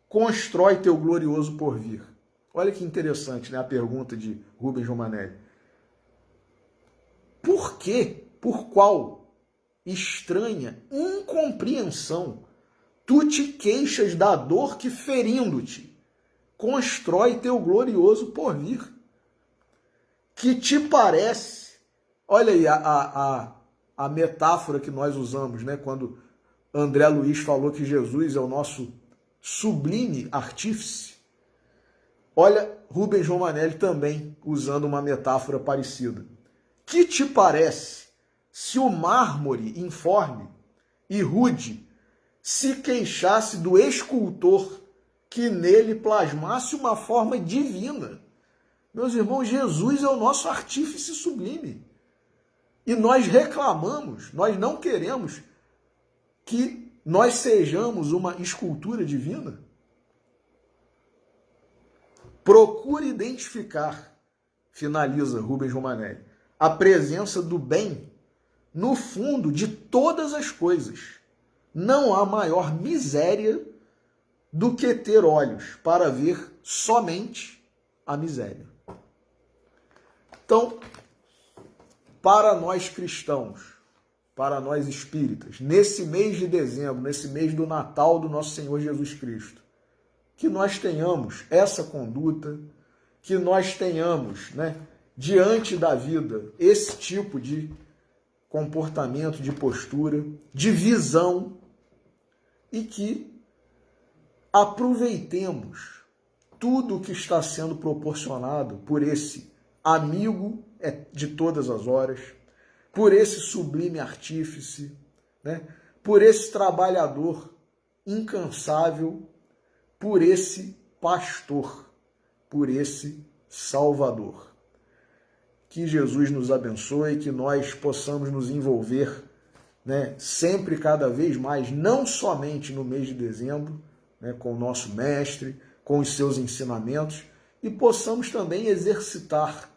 constrói teu glorioso porvir? Olha que interessante, né, a pergunta de Rubens Romanelli. Por quê? Por qual estranha incompreensão tu te queixas da dor que, ferindo-te, constrói teu glorioso porvir? Que te parece, olha aí a metáfora que nós usamos, né? Quando André Luiz falou que Jesus é o nosso sublime artífice. Olha Rubens Romanelli também usando uma metáfora parecida. Que te parece se o mármore informe e rude se queixasse do escultor que nele plasmasse uma forma divina? Meus irmãos, Jesus é o nosso artífice sublime. E nós reclamamos, nós não queremos que nós sejamos uma escultura divina. Procure identificar, finaliza Rubens Romanelli, a presença do bem no fundo de todas as coisas. Não há maior miséria do que ter olhos para ver somente a miséria. Então, para nós cristãos, para nós espíritas, nesse mês de dezembro, nesse mês do Natal do nosso Senhor Jesus Cristo, que nós tenhamos essa conduta, que nós tenhamos, né, diante da vida, esse tipo de comportamento, de postura, de visão, e que aproveitemos tudo o que está sendo proporcionado por esse amigo de todas as horas, por esse sublime artífice, né, por esse trabalhador incansável, por esse pastor, por esse Salvador. Que Jesus nos abençoe, que nós possamos nos envolver, né, sempre cada vez mais, não somente no mês de dezembro, né, com o nosso mestre, com os seus ensinamentos, e possamos também exercitar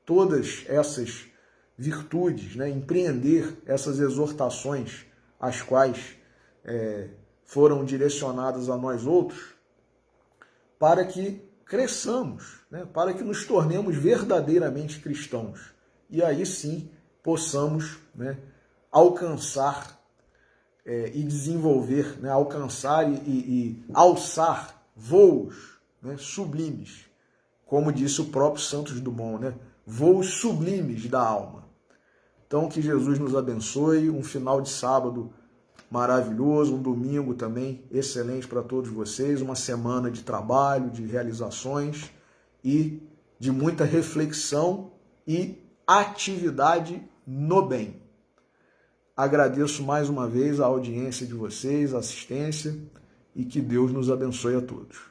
todas essas virtudes, né, empreender essas exortações as quais foram direcionadas a nós outros, para que cresçamos, né, para que nos tornemos verdadeiramente cristãos. E aí sim possamos, né, alcançar e desenvolver, né, alcançar e alçar voos, né, sublimes, como disse o próprio Santos Dumont, né, voos sublimes da alma. Então que Jesus nos abençoe, um final de sábado maravilhoso, um domingo também excelente para todos vocês, uma semana de trabalho, de realizações e de muita reflexão e atividade no bem. Agradeço mais uma vez a audiência de vocês, a assistência, e que Deus nos abençoe a todos.